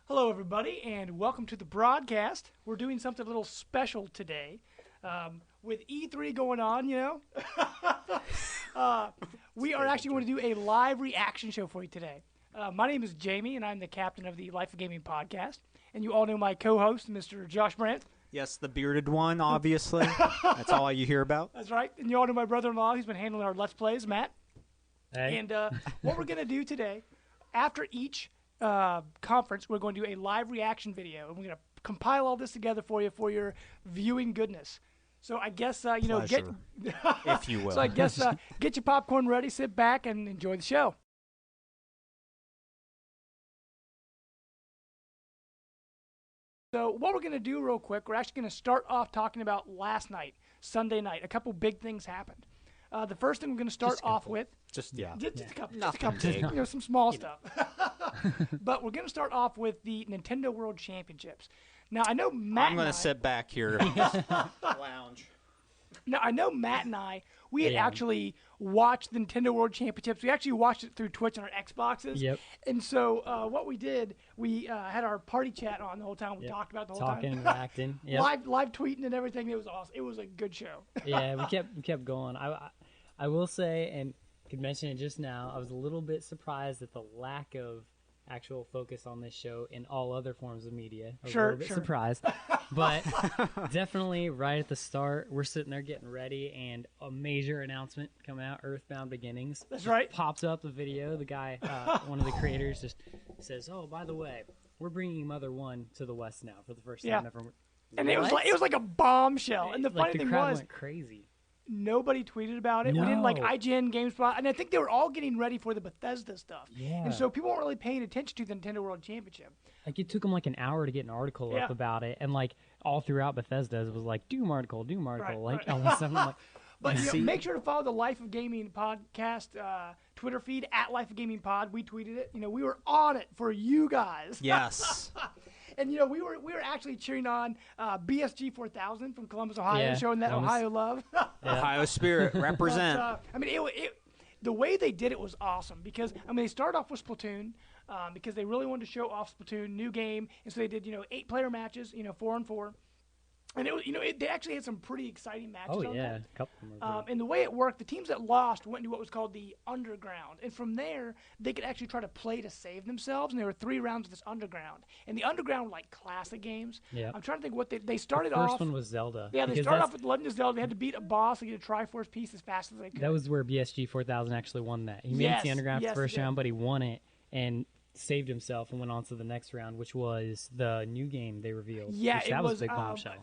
Hello, everybody, and welcome to the broadcast. We're doing something a little special today. With E3 going on, we are actually going to do a live reaction show for you today. My name is Jamie, and I'm the captain of the Life of Gaming podcast. And you all know my co-host, Mr. Josh Brandt. Yes, the bearded one, obviously. That's all you hear about. That's right. And you all know my brother-in-law, who's been handling our Let's Plays, Matt. Hey. And what we're going to do today, after each conference, we're going to do a live reaction video, and we're going to compile all this together for you for your viewing goodness. So I guess Pleasure, if you will. So I guess get your popcorn ready, sit back, and enjoy the show. So what we're going to do real quick, we're actually going to start off talking about last night, Sunday night. A couple big things happened. The first thing we're going to start off with, Just a couple, Nothing big. some small stuff. But we're going to start off with the Nintendo World Championships. Now, I know Matt I'm going to sit back here. Lounge. Now, I know Matt and I, we had actually watched the Nintendo World Championships. We actually watched it through Twitch on our Xboxes. Yep. And so what we did, we had our party chat on the whole time. We talked about it the whole Talking, time. acting. Yep. Live tweeting and everything. It was awesome. It was a good show. Yeah, we kept going. I will say, and could mention it just now, I was a little bit surprised at the lack of actual focus on this show in all other forms of media. I was a little bit surprised. But definitely right at the start, we're sitting there getting ready, and a major announcement coming out, Earthbound Beginnings. That's right. Pops up the video. The guy, one of the creators, just says, "Oh, by the way, we're bringing Mother 1 to the West now for the first time ever." And it was like a bombshell. And the funny thing crowd was, went crazy. nobody tweeted about it. No. We didn't like IGN, GameSpot, and I think they were all getting ready for the Bethesda stuff. Yeah. And so people weren't really paying attention to the Nintendo World Championship. Like, it took them like an hour to get an article up about it, and like all throughout Bethesda, it was like Doom article, Right. all this stuff. I'm like, But make sure to follow the Life of Gaming podcast Twitter feed at Life of Gaming Pod. We tweeted it. We were on it for you guys. Yes. And we were actually cheering on BSG 4000 from Columbus, Ohio, showing that Columbus. Ohio love. Ohio Spirit, represent. But, the way they did it was awesome because they started off with Splatoon because they really wanted to show off Splatoon, new game, and so they did 8-player matches, 4-on-4. And it was, they actually had some pretty exciting matches. oh on yeah, that. a couple of them. And the way it worked, the teams that lost went into what was called the Underground. And from there, they could actually try to play to save themselves. And there were 3 rounds of this Underground. And the Underground were like classic games. Yeah. I'm trying to think what they started the off. first one was Zelda. Yeah, they because started off with Legend of Zelda. They had to beat a boss and get a Triforce piece as fast as they could. that was where BSG 4000 actually won that. He made it to the Underground yes, first he did. round, but he won it and saved himself and went on to the next round, which was the new game they revealed. Yeah, which it that was a big bombshell.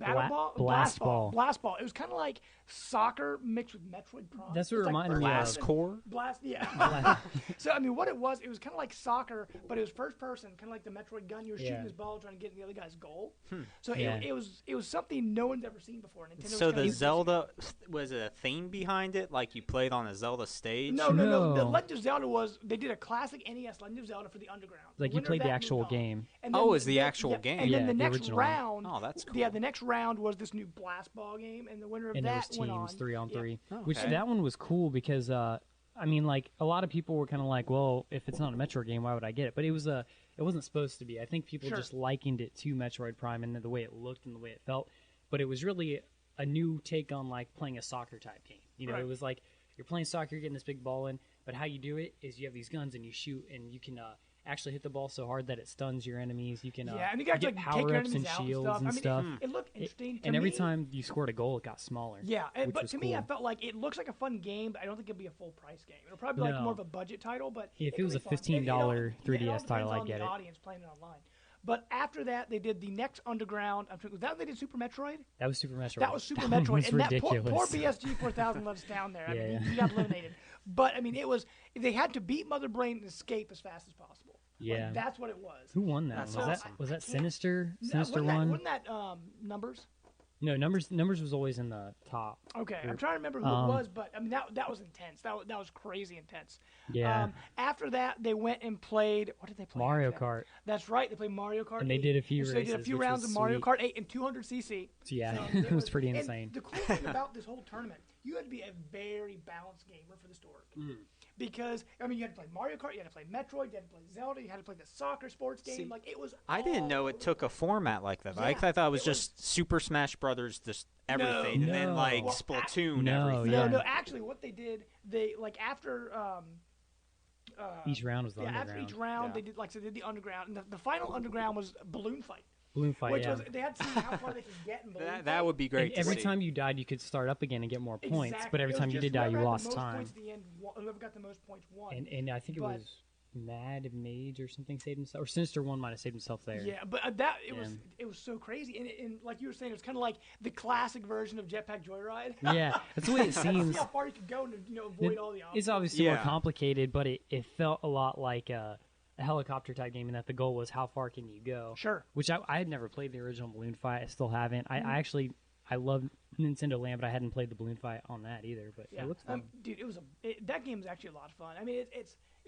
Blast Ball. Blast Ball. It was kind of like soccer mixed with Metroid Prime. That's what It's it like reminded me of. Blast Core. Blast, yeah. So what it was kind of like soccer, but it was first person, kind of like the Metroid gun. You were shooting this ball trying to get in the other guy's goal. So it was something no one's ever seen before. Nintendo So was the kinda Zelda, was it a theme behind it? Like you played on a Zelda stage? No. The No. Legend of Zelda was they did a classic NES Legend of Zelda for the Underground. Like The you winner played of the that actual moved on. game. And Oh, it was the actual game. And then Yeah, the the next original one. round. Oh, that's cool. Yeah, the next round was this new Blast Ball game, and the winner of And there was that went on. teams 3-on-3, Yeah. which Okay. that one was cool because like a lot of people were kind of like, well, if it's not a Metroid game, why would I get it? But it wasn't supposed to be. I think people just likened it to Metroid Prime and the way it looked and the way it felt, but it was really a new take on like playing a soccer type game. Right. It was like you're playing soccer, you're getting this big ball in, but how you do it is you have these guns and you shoot, and you can actually hit the ball so hard that it stuns your enemies. You can and you got to get like, take power your ups enemies and out shields and and stuff. stuff. It looked interesting. And every time you scored a goal, it got smaller. Yeah, but was to me, I cool. felt like it looks like a fun game, but I don't think it'll be a full price game. It'll probably be like No. more of a budget title, but If it could was be a fun. $15 it 3DS all title, depends I'd on get the it. audience playing it online. But after that, they did the next Underground. Was that when they did Super Metroid? That was Super Metroid. That was Super That Metroid, one was and that ridiculous. poor BSG 4000 let us down there. Yeah. He got eliminated. But it was they had to beat Mother Brain and escape as fast as possible. Yeah. Like, that's what it was. Who won that? That's one? awesome. Was that I can't- Sinister? No, Sinister wasn't one? Wasn't that Numbers? No, numbers was always in the top. Okay, I'm group. trying to remember who it was, but that was intense. That was crazy intense. Yeah. After that, they went and played. What did they play? Mario after that? Kart. That's right. They played Mario Kart. And they 8. did a few So they did a races, few which rounds was of Mario sweet. Kart 8 and 200cc. Yeah, So it was pretty and insane. the cool thing about this whole tournament, you had to be a very balanced gamer for this to work. because I mean you had to play Mario Kart, you had to play Metroid, you had to play Zelda, you had to play the soccer sports game. See, Like it was. I didn't know it took a format like that. Yeah, I thought it was just Super Smash Brothers, just everything, and then like Well, Splatoon, no, everything. yeah. No, actually, what they did, they like after. Each round was the Yeah, underground. after each round, Yeah. they did they did the underground, and the final underground was balloon fight, Balloon fight, which yeah. was they had to see how far they could get in balloon fight. That would be great. And to every see. time you died, you could start up again and get more points. Exactly. But every It was time you just did die, you whoever had lost the most time. Points at the end, whoever got the most points won. And I think it But- was Mad Mage or something saved himself, or Sinister One might have saved himself there. Yeah, but it was so crazy, and like you were saying, it was kind of like the classic version of Jetpack Joyride. Yeah, that's the way it See seems. how far you could go and avoid all the obstacles. It's obviously more Yeah. complicated, but it felt a lot like a helicopter type game, in that the goal was how far can you go. Sure. Which I had never played the original Balloon Fight. I still haven't. I actually love Nintendo Land, but I hadn't played the Balloon Fight on that either. But Yeah, it looks fun. dude, that game is actually a lot of fun. I mean,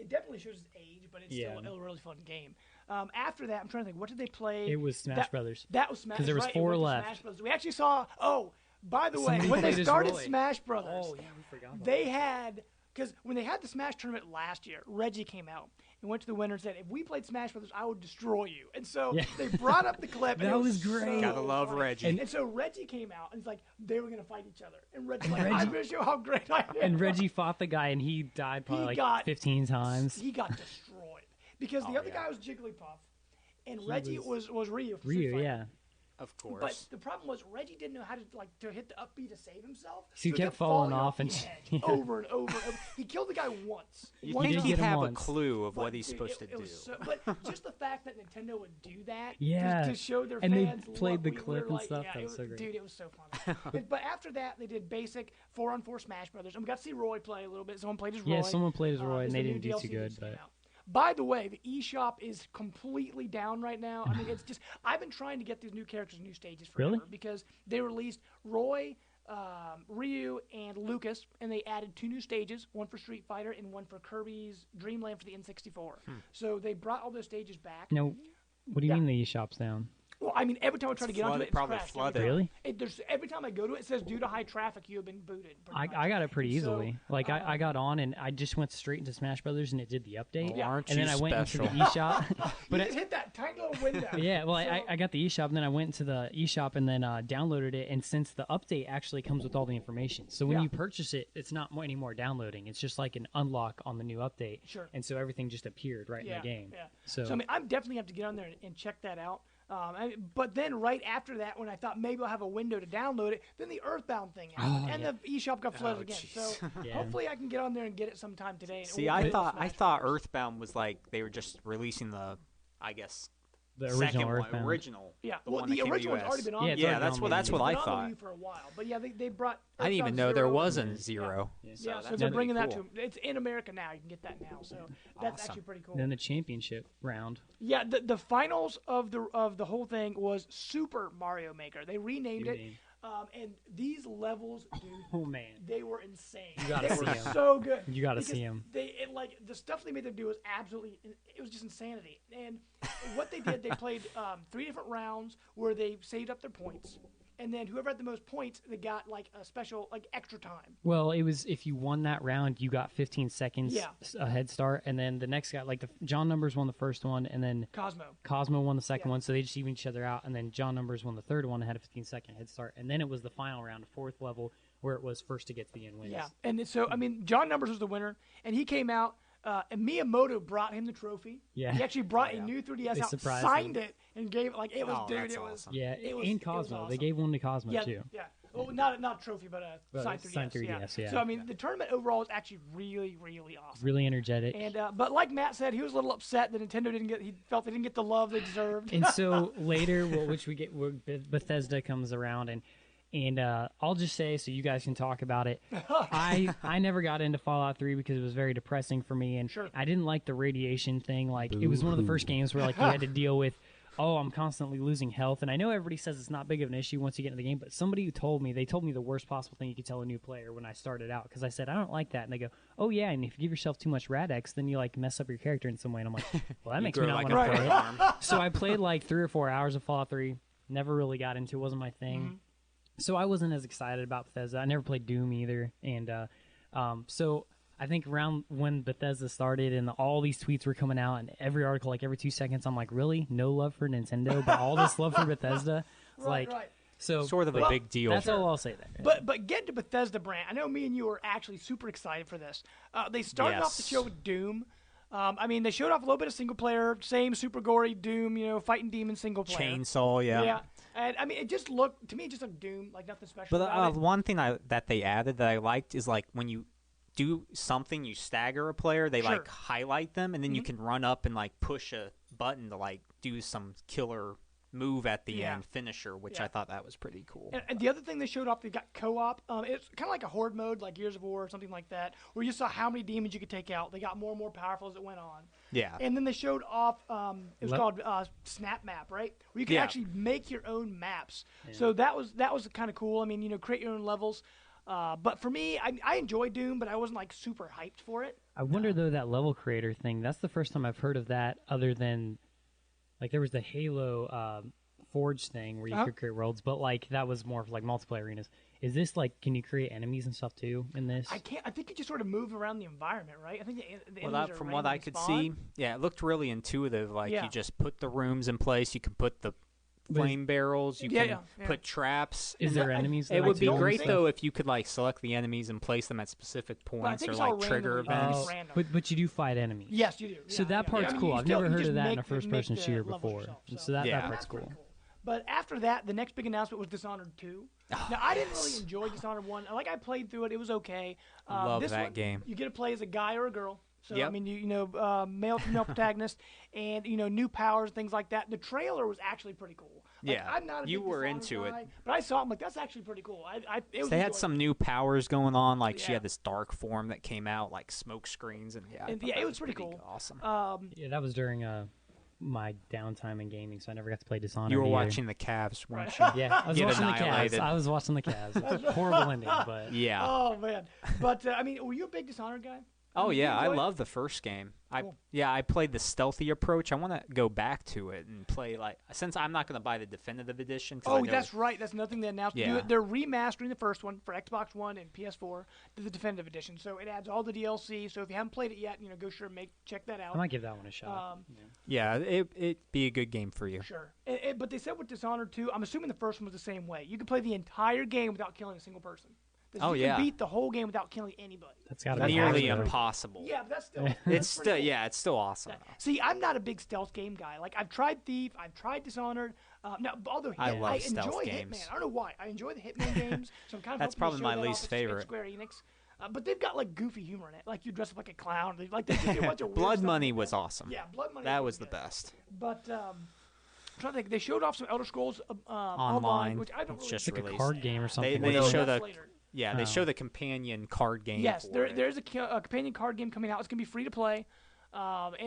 it definitely shows its age, but it's Yeah. still a really fun game. After that, I'm trying to think, what did they play? It was Smash that, Brothers. That was Smash. 'Cause there was right, it 4 went to left. Smash Brothers. We actually saw. Oh, by the way, Somebody when they played as started Roy. Smash Brothers, Oh yeah, we forgot. About they had because when they had the Smash tournament last year, Reggie came out and went to the winner and said, "If we played Smash Brothers, I would destroy you." And so Yeah. they brought up the clip. and That it was great. So Gotta love funny. Reggie. And so Reggie came out and it's like they were gonna fight each other, and Reggie's like, Reggie- "I'm gonna show how great I am." And Reggie fought the guy, and he died probably He like got- 15 times. He got destroyed because the Oh, other yeah. guy was Jigglypuff, and Reggie was Ryu. From Street Ryu, Fighter. yeah. Of course. But the problem was Reggie didn't know how to hit the upbeat to save himself. So he kept falling off and the edge yeah. over and over. And over. He killed the guy once. you One think did time. he'd get him have a once. clue of But, what he's dude, supposed it to do? was so, but just the fact that Nintendo would do that, Yeah. to show their And they fans, played the we clip were and like, stuff. Yeah, That was so great. Dude, it was so fun. But after that, they did basic 4-on-4 Smash Brothers, and we got to see Roy play a little bit. Someone played as Roy. Yeah, someone played as Roy, It's and the they new didn't do DLC too that good. just came But out. By the way, the eShop is completely down right now. I mean, it's just I've been trying to get these new characters, new stages forever Really? because they released Roy, Ryu, and Lucas, and they added 2 new stages, one for Street Fighter and one for Kirby's Dream Land for the N64. So they brought all those stages back. no, what do you Yeah. mean the eShop's down? Well, I mean, every time I try to get onto flooded- it, it's probably crashed. flooded. Really? Every time I go to it, it says due to high traffic, you have been booted. pretty much. I got it pretty And so, easily. Like I got on and I just went straight into Smash Brothers and it did the update. Oh, aren't and then you I went special? into the eShop. you but just hit that tiny little window. yeah, well, So- I got the eShop and then I went into the eShop and then downloaded it. And since the update actually comes with all the information, so when Yeah. you purchase it, it's not any more downloading. It's just like an unlock on the new update. Sure. And so everything just appeared right Yeah, in the game. yeah. So, I mean, I'm definitely have to get on there and check that out. But then right after that, when I thought maybe I'll have a window to download it, then the Earthbound thing happened, Oh, and yeah. the eShop got flooded again. jeez. So Yeah. hopefully I can get on there and get it sometime today. and it See, won't I be thought Smash Bros. Earthbound was like they were just releasing the, I guess, the second original one, Earthbound. original. Yeah, the well, one that the came to original's US. already been on. Yeah, it's Yeah, already that's on what the that's Wii. what I It's been on thought. the Wii for a while, but yeah, they brought. I didn't even Earthbound know there Zero was and- a Zero. Yeah. Yeah, so that's they're pretty bringing that cool. to. It's in America now. You can get that now, so that's Awesome. actually pretty cool. Then the championship round. Yeah, the finals of the whole thing was Super Mario Maker. They renamed New it, name. and these levels, dude, Oh man. they were insane. You gotta they see were 'em. so good. You gotta Because see 'em. Like the stuff they made them do was absolutely. It was just insanity. And what they did, they played 3 different rounds where they saved up their points, and then whoever had the most points, they got like a special like extra time. Well, it was if you won that round, you got 15 seconds Yeah. a head start, and then the next guy, like John Numbers won the first one, and then Cosmo won the second Yeah. one, so they just evened each other out, and then John Numbers won the third one and had a 15-second head start, and then it was the final round, fourth level, where it was first to get to the end wins. Yeah, and so I mean, John Numbers was the winner, and he came out. And Miyamoto brought him the trophy. Yeah. He actually brought a new 3DS They out, surprised signed it, and gave it like it was. Oh, dude, that's it was. awesome. Yeah, It was- and it was Cosmo. They awesome. gave one to Cosmo Yeah, too. yeah. Well, not a trophy, but a But signed a 3DS. signed 3DS, yeah. So I mean, the tournament overall was actually really, really awesome. Really energetic. And but like Matt said, he was a little upset that Nintendo didn't get. He felt they didn't get the love they deserved. And so later, which we get, where Bethesda comes around, and I'll just say, so you guys can talk about it. I never got into Fallout 3 because it was very depressing for me, and Sure. I didn't like the radiation thing. Like it was one of the first games where like you had to deal with, oh, I'm constantly losing health, and I know everybody says it's not big of an issue once you get into the game, but somebody who told me the worst possible thing you could tell a new player when I started out, because I said I don't like that, and they go, oh yeah, and if you give yourself too much Rad-X, then you like mess up your character in some way, and I'm like, well that makes me grow not like want to a play it. arm. So I played like 3 or 4 hours of Fallout 3. Never really got into it. Wasn't my thing. So I wasn't as excited about Bethesda. I never played Doom either. And so I think around when Bethesda started and all these tweets were coming out and every article, like every 2 seconds, I'm like, really? No love for Nintendo, but all this love for Bethesda? It's Right, like, right. so Sort of a big deal. that's all I'll say there. But getting to Bethesda brand, I know me and you are actually super excited for this. They started off the show with Doom. I mean, they showed off a little bit of single player, same super gory Doom, fighting demons single player. Chainsaw, yeah. Yeah. And I mean, it just looked, to me, it just looked Doom, like nothing special But about it. one thing that they added that I liked is like when you do something, you stagger a player, they like highlight them, and then you can run up and like push a button to like do some killer move at the end, finisher, which I thought that was pretty cool. And the other thing they showed off, they got co-op. It's kind of like a horde mode, like Gears of War or something like that, where you saw how many demons you could take out. They got more and more powerful as it went on. Yeah. And then they showed off, it was called Snap Map, right? Where you can actually make your own maps. Yeah. So that was kind of cool. I mean, create your own levels. But for me, I enjoy Doom, but I wasn't like super hyped for it. I wonder though, that level creator thing, that's the first time I've heard of that other than like there was the Halo Forge thing where you could create worlds, but like that was more for like multiplayer arenas. Is this like, can you create enemies and stuff too in this? I think you just sort of move around the environment, right? I think the enemies are from what I could see, it looked really intuitive. Like you just put the rooms in place, you can put the flame barrels, you can put traps. Is there enemies? It would be great though if you could like select the enemies and place them at specific points or like trigger events. But you do fight enemies. Yes, you do. So that part's cool. I've never heard of that in a first-person shooter before. So that part's cool. But after that, the next big announcement was Dishonored 2. Now, I didn't really enjoy Dishonored 1. I played through it. It was okay. Love this that one, game. You get to play as a guy or a girl. So, I mean, male, female protagonist, and, new powers, things like that. The trailer was actually pretty cool. Like, I'm not a big were Dishonored into guy, it. But I saw it, I'm like, that's actually pretty cool. They had some new powers going on. Like, she had this dark form that came out, like smoke screens. And it was pretty cool. Awesome. That was during my downtime in gaming, so I never got to play Dishonored. You were either. watching the Cavs, weren't you? Yeah, I was watching the Cavs. I was watching the Cavs. It's a horrible ending, but yeah. Oh man, but I mean, were you a big Dishonored guy? Oh yeah, I love the first game. Cool. I played the stealthy approach. I want to go back to it and play since I'm not going to buy the definitive edition. Oh, that's right. That's another thing they announced. Yeah. They're remastering the first one for Xbox One and PS4 to the definitive edition. So it adds all the DLC. So if you haven't played it yet, go check that out. I might give that one a shot. It'd be a good game for you. Sure. But they said with Dishonored 2, I'm assuming the first one was the same way. You could play the entire game without killing a single person. You can beat the whole game without killing anybody. That's got to be nearly impossible. Yeah, but that's still it's still awesome. See, I'm not a big stealth game guy. Like I've tried Thief, I've tried Dishonored. Although I enjoy games. Hitman. I don't know why. I enjoy the Hitman games. So I'm kind of that's probably my least favorite. Square Enix. But they've got like goofy humor in it. Like you dress up like a clown. They do a bunch of Blood Money was awesome. Yeah, Blood Money. That was the best. But I'm trying to think. They showed off some Elder Scrolls Online, which I don't really. Just like a card game or something. They show the. Later. Yeah, they show the companion card game. Yes, there's a companion card game coming out. It's gonna be free to play, but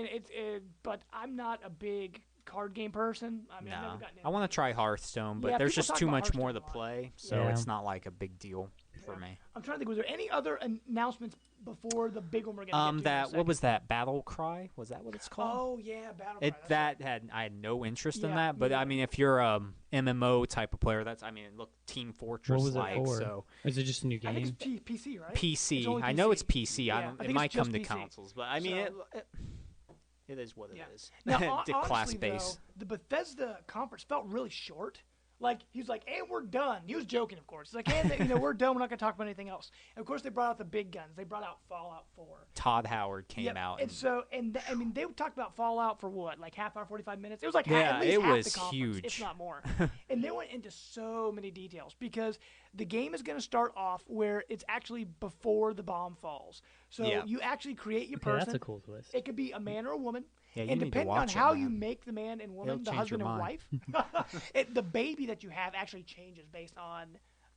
I'm not a big card game person. I mean, I've never gotten into I want to try Hearthstone, but there's just too much more to play, so it's not like a big deal for me. I'm trying to think. Was there any other announcements before the big one we're gonna get to? What was that? Battle Cry? Was that what it's called? Oh yeah, Battle Cry. I had no interest in that, but I mean, if you're a MMO type of player, it looked Team Fortress like. What was it for? So is it just a new game? I think it's PC, right? PC. I know it's PC. Yeah, It might come to consoles, but I mean it is what it is. Now, the class base. The Bethesda conference felt really short. Like, he was like, and we're done. He was joking, of course. He's like, and, we're done. We're not going to talk about anything else. And, of course, they brought out the big guns. They brought out Fallout 4. Todd Howard came out. I mean, they talked about Fallout for what, like half hour, 45 minutes? It was like at least half was the conference, huge. if not more. And they went into so many details because the game is going to start off where it's actually before the bomb falls. So you actually create your person. That's a cool twist. It could be a man or a woman. Yeah, and depending on how you make the man and woman, the husband and wife, the baby that you have actually changes based on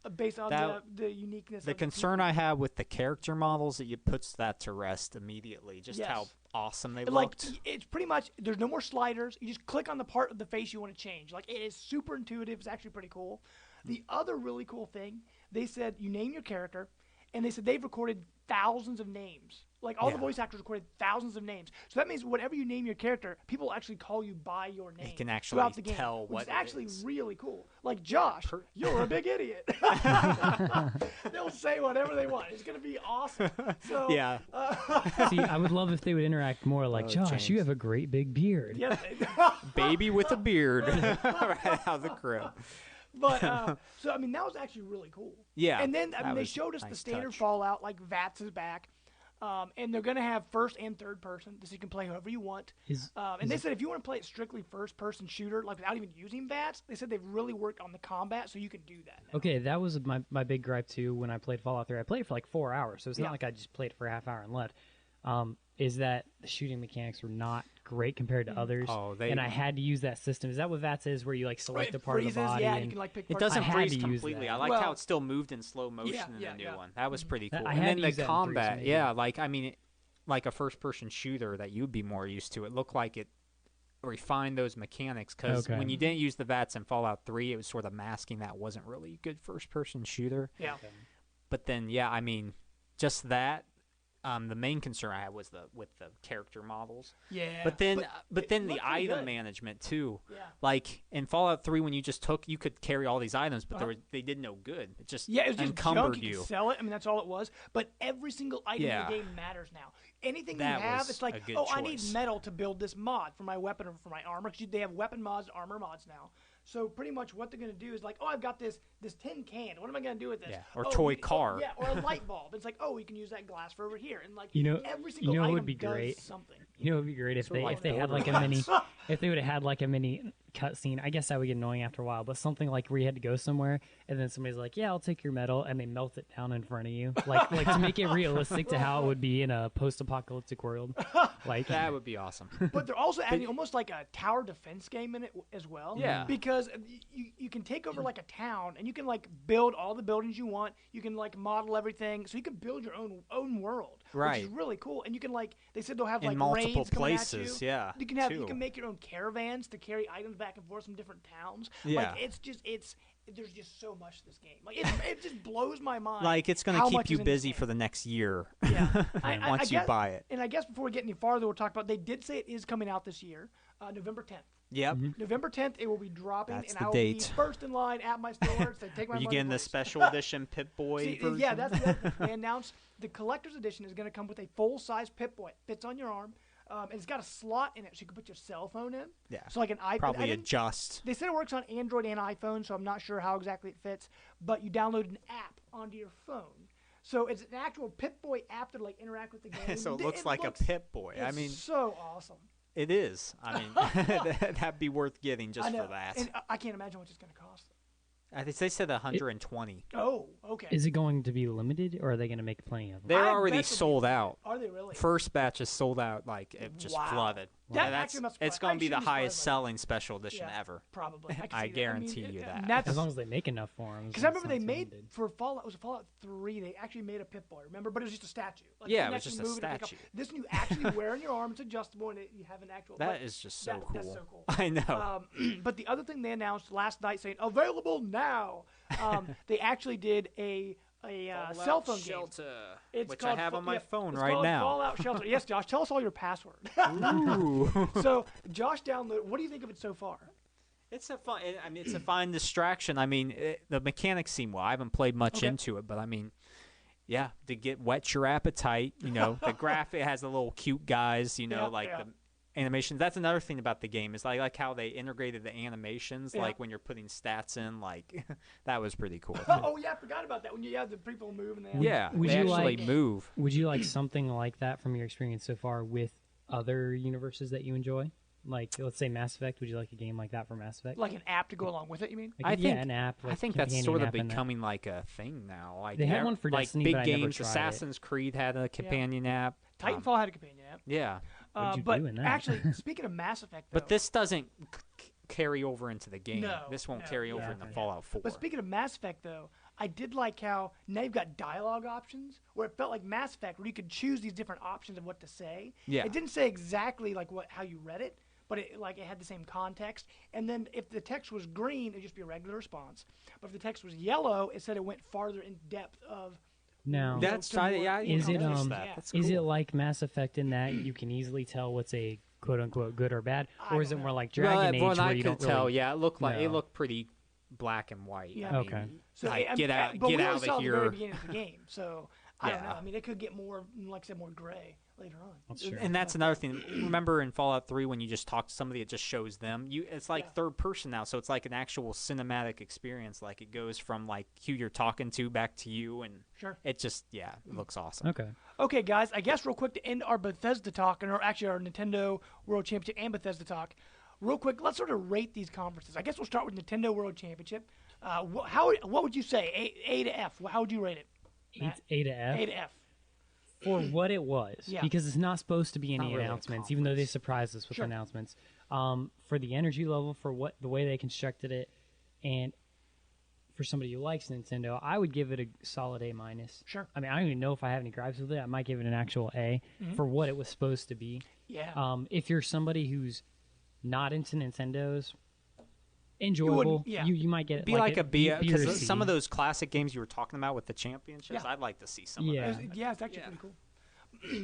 the uniqueness. The concern I have with the character models that you puts that to rest immediately. Just how awesome they looked. It's pretty much there's no more sliders. You just click on the part of the face you want to change. Like it is super intuitive. It's actually pretty cool. The other really cool thing, they said you name your character, and they said they've recorded thousands of names. Like all the voice actors recorded thousands of names. So that means whatever you name your character, people actually call you by your name. They can actually throughout the game, tell what which is actually is. really cool. Like Josh, you're a big idiot. They'll say whatever they want. It's gonna be awesome. So Yeah. See, I would love if they would interact more. Like, Josh, James. you have a great big beard. Yeah. Baby with a beard. Right out of the crib. But so I mean that was actually really cool. Yeah, And then that they was showed us the nice standard touch. Fallout, like VATS is back, and they're gonna have first and third person, so you can play however you want. And they said if you want to play it strictly first person shooter, like without even using VATS, they said they've really worked on the combat, so you can do that now. Okay, that was my big gripe too when I played Fallout 3. I played it for like 4 hours, so it's not like I just played it for a half hour and left. Is that the shooting mechanics were not great compared to others, and I had to use that system. Is that what VATS is, where you like select a part freezes, of the body? yeah, and you can like pick It parts doesn't I had freeze to use completely. that. I liked Well, how it still moved in slow motion in yeah, the new yeah. one. That was pretty cool. I And had then to the use that in 3, so combat, maybe. yeah, like I mean, like a first-person shooter that you'd be more used to. It looked like it refined those mechanics because when you didn't use the VATS in Fallout 3, it was sort of masking that wasn't really a good first-person shooter. Yeah. But then, yeah, I mean, just that. The main concern I had was with the character models. Yeah. But then it the looked pretty item good. management too. Yeah. Like in Fallout 3, when you could carry all these items, but they did no good. It just Yeah, it was just encumbered junk. You you. could sell it. I mean, that's all it was. But every single item Yeah. in the game matters now. Anything That you have, was it's like, a good oh, I need choice. metal to build this mod for my weapon or for my armor. Because they have weapon mods, armor mods now. So pretty much what they're going to do is like, oh, I've got this tin can. What am I going to do with this? Yeah, or oh, toy car. Yeah, or a light bulb. It's like, oh, we can use that glass for over here. And like, every you single know what item would be does great? something. You know, it would be great if Sort of like they had like a mini, Borderlands. if they would have had like a mini cutscene. I guess that would get annoying after a while, but something like where you had to go somewhere and then somebody's like, "Yeah, I'll take your metal," and they melt it down in front of you, like to make it realistic to how it would be in a post-apocalyptic world. Like That would be awesome. But they're also adding almost like a tower defense game in it as well. Yeah. Because you can take over like a town and you can like build all the buildings you want. You can like model everything, so you can build your own world, which Right. is really cool. And you can like they said they'll have In like multiple raids coming places, at you. yeah, You can have too. you can make your own caravans to carry items back and forth from different towns. Yeah. Like there's just so much to this game. Like it just blows my mind. Like it's going how to keep much you is in this busy game. for the next year. Yeah. Once you guess- buy it. And I guess before we get any farther, we'll talk about. They did say it is coming out this year, November 10th. Yep. November 10th, it will be dropping, That's and the I will date. be first in line at my store. So take my Are you money, getting the please. special edition Pip-Boy See, version? yeah, that's the other thing. They announced the collector's edition is going to come with a full-size Pip-Boy. Fits on your arm, and it's got a slot in it so you can put your cell phone in. Yeah. So like an iPhone. Probably adjust. They said it works on Android and iPhone, so I'm not sure how exactly it fits. But you download an app onto your phone. So it's an actual Pip-Boy app to like interact with the game. So it looks like a Pip-Boy. I It's mean, so awesome. it is. I mean, that'd be worth getting just I know. for that. And I can't imagine what it's going to cost. I think they said 120. Oh, okay. is it going to be limited, or are they going to make plenty of them? They're I already bet they'll be sold out. Are they really? First batch is sold out. Like it just Wow. flooded. That And actually must it's surprise- going to be the actually surprised highest by that. selling special edition Yeah. ever. Probably. I, can I see that. guarantee mean, you it- that. and that's As long as they make enough for them. because I remember they made for Fallout. Was it Fallout 3? They actually made a Pip-Boy. Remember, but it was just a statue. Like, you Yeah, can it was actually just a move it and pick up- statue. This one you actually wear on your arm. It's adjustable, and you have an actual. That but is just so cool. That's so cool. I know. But the other thing they announced last night, saying available now, they actually did a cell phone game. It's which I called have on my yeah, phone it's right called now. Fallout Shelter. Yes, Josh, tell us all your password. Ooh. So Josh downloaded. What do you think of it so far? It's a fun. I mean, it's a fine distraction. I mean, the mechanics seem well. I haven't played much Okay. into it, but I mean, yeah, to get whet your appetite. You know, the graphic has the little cute guys. You know, Yeah, like yeah. the animations. That's another thing about the game is I like how they integrated the animations. Yeah. Like when you're putting stats in, like that was pretty cool. Oh yeah, I forgot about that. When you have the people move and they Yeah, Would they you actually like- move. Would you like something like that from your experience so far with other universes that you enjoy? Like, let's say Mass Effect. Would you like a game like that for Mass Effect? like an app to go along with it. You mean? Like, I think an app. I like think that's companion sort of app in that. becoming like a thing now. Like They had one for like Destiny, big but I never games. tried it. Assassin's Creed had a companion app. Titanfall had a companion app. Yeah, What'd you but do in that? actually, speaking of Mass Effect, though, but this doesn't carry over into the game. No, This won't no, carry yeah, over into okay. Fallout 4. But speaking of Mass Effect, though, I did like how now you've got dialogue options where it felt like Mass Effect, where you could choose these different options of what to say. Yeah. It didn't say exactly like how you read it, but it had the same context. And then if the text was green, it'd just be a regular response. But if the text was yellow, it said it went farther in depth of Now, That's some more- yeah. is it noticed Yeah. That's is cool. it like Mass Effect in that you can easily tell what's a quote unquote good or bad, I or is don't it more know. like Dragon Age Well, where I you could don't tell. really? Yeah, it looked like it know? looked pretty black and white. Yeah. I mean, Okay. So like, get out, but get we out only of saw the very here. beginning of the game, so I don't know. Yeah. I mean, it could get more, like I said, more gray later on. That's true. And that's another thing. Remember in Fallout 3 when you just talk to somebody, it just shows them. It's like Yeah. third person now, so it's like an actual cinematic experience. Like it goes from like who you're talking to back to you, and Sure. it just it looks awesome. Okay. Okay, guys, I guess real quick to end our Bethesda talk, and actually our Nintendo World Championship and Bethesda talk, real quick, let's sort of rate these conferences. I guess we'll start with Nintendo World Championship. What would you say? A to F. How would you rate it? Matt? A to F. A to F. For what it was, Yeah. because it's not supposed to be any Not really a announcements, even though they conference. surprised us with Sure. announcements. For the energy level, for the way they constructed it, and for somebody who likes Nintendo, I would give it a solid A minus. Sure. I mean, I don't even know if I have any gripes with it. I might give it an actual A for what it was supposed to be. Yeah. If you're somebody who's not into Nintendo's, enjoyable. yeah. You might get Be like a B or because C. some of those classic games you were talking about with the championships, Yeah. I'd like to see some Yeah. of that. Yeah, it's actually pretty cool.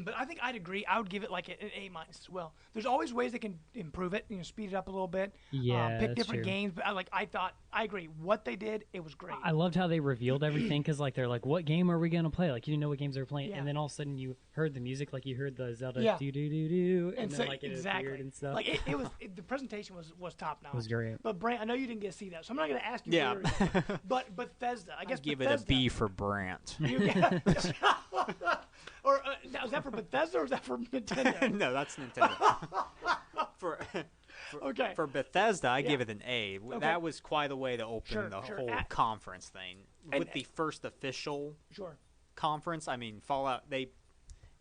But I think I'd agree. I would give it like an A minus as well. There's always ways they can improve it, speed it up a little bit. Yeah, pick that's different true. games. But I agree. What they did, it was great. I loved how they revealed everything because like they're like, what game are we gonna play? Like you didn't know what games they were playing, Yeah. and then all of a sudden you heard the music, like you heard the Zelda Yeah. do do do do, and so, then like it exactly. appeared and stuff. Like the presentation was top notch. It was great. But Brant, I know you didn't get to see that, so I'm not going to ask you. Yeah. For your, but Bethesda, I guess Give Bethesda, it a B for Brant. Or now, is that for Bethesda or is that for Nintendo? No, that's Nintendo. for Okay. for Bethesda, I Yeah. give it an A. That was quite a way to open Sure, the sure. whole conference thing. And- With the first official Sure. conference, I mean, Fallout, they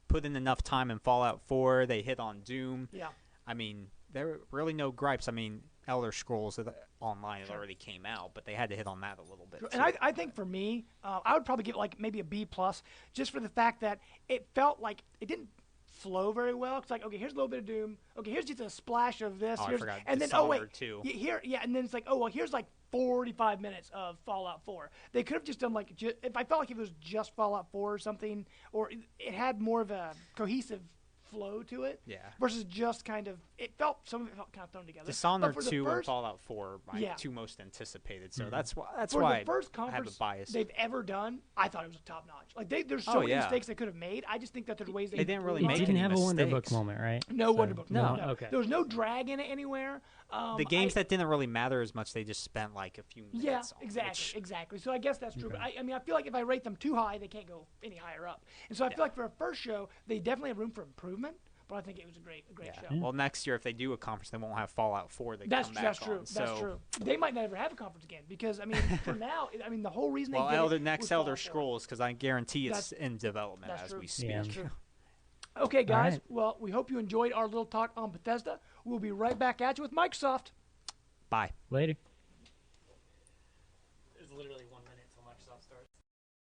put in enough time in Fallout 4. They hit on Doom. Yeah. I mean, there were really no gripes. I mean, Elder Scrolls Online Sure. already came out, but they had to hit on that a little bit. And too. I think for me, I would probably give it like maybe a B plus, just for the fact that it felt like it didn't flow very well. It's like, okay, here's a little bit of Doom. Okay, here's just a splash of this. Oh, I here's, forgot and then Dishonored, too. and then it's like, oh well, here's like 45 minutes of Fallout 4. They could have just done like, if I felt like if it was just Fallout 4 or something, or it had more of a cohesive flow to it. Yeah. Versus just kind of, some of it felt kind of thrown together. But Dishonored for the 2 and first- Fallout 4 are my Yeah. two most anticipated. So that's why for I the first have a conference bias. they've ever done, I thought it was top notch. Like there's so Oh, many yeah. mistakes they could have made. I just think that there's ways They didn't really It make didn't any have a Wonder Book mistakes. moment, right? No So- Wonder Book. No. Okay. There was no drag in it anywhere. The games that didn't really matter as much, they just spent like a few minutes Yeah, on, exactly, which- exactly. So I guess that's true. But I mean, I feel like if I rate them too high, they can't go any higher up. And so I feel like for a first show, they definitely have room for improvement. But I think it was a great Yeah. show. Well, next year if they do a conference, they won't have Fallout 4. They That's come back that's true. on. So, That's true. They might never have a conference again because I mean, for now, I mean, the whole reason they did it next was Elder Fallout 4. Scrolls, because I guarantee it's That's- in development That's as true. we speak. Yeah. That's true. Okay, guys. right. Well, we hope you enjoyed our little talk on Bethesda. We'll be right back at you with Microsoft. Bye. Later. It's literally 1 minute until Microsoft starts.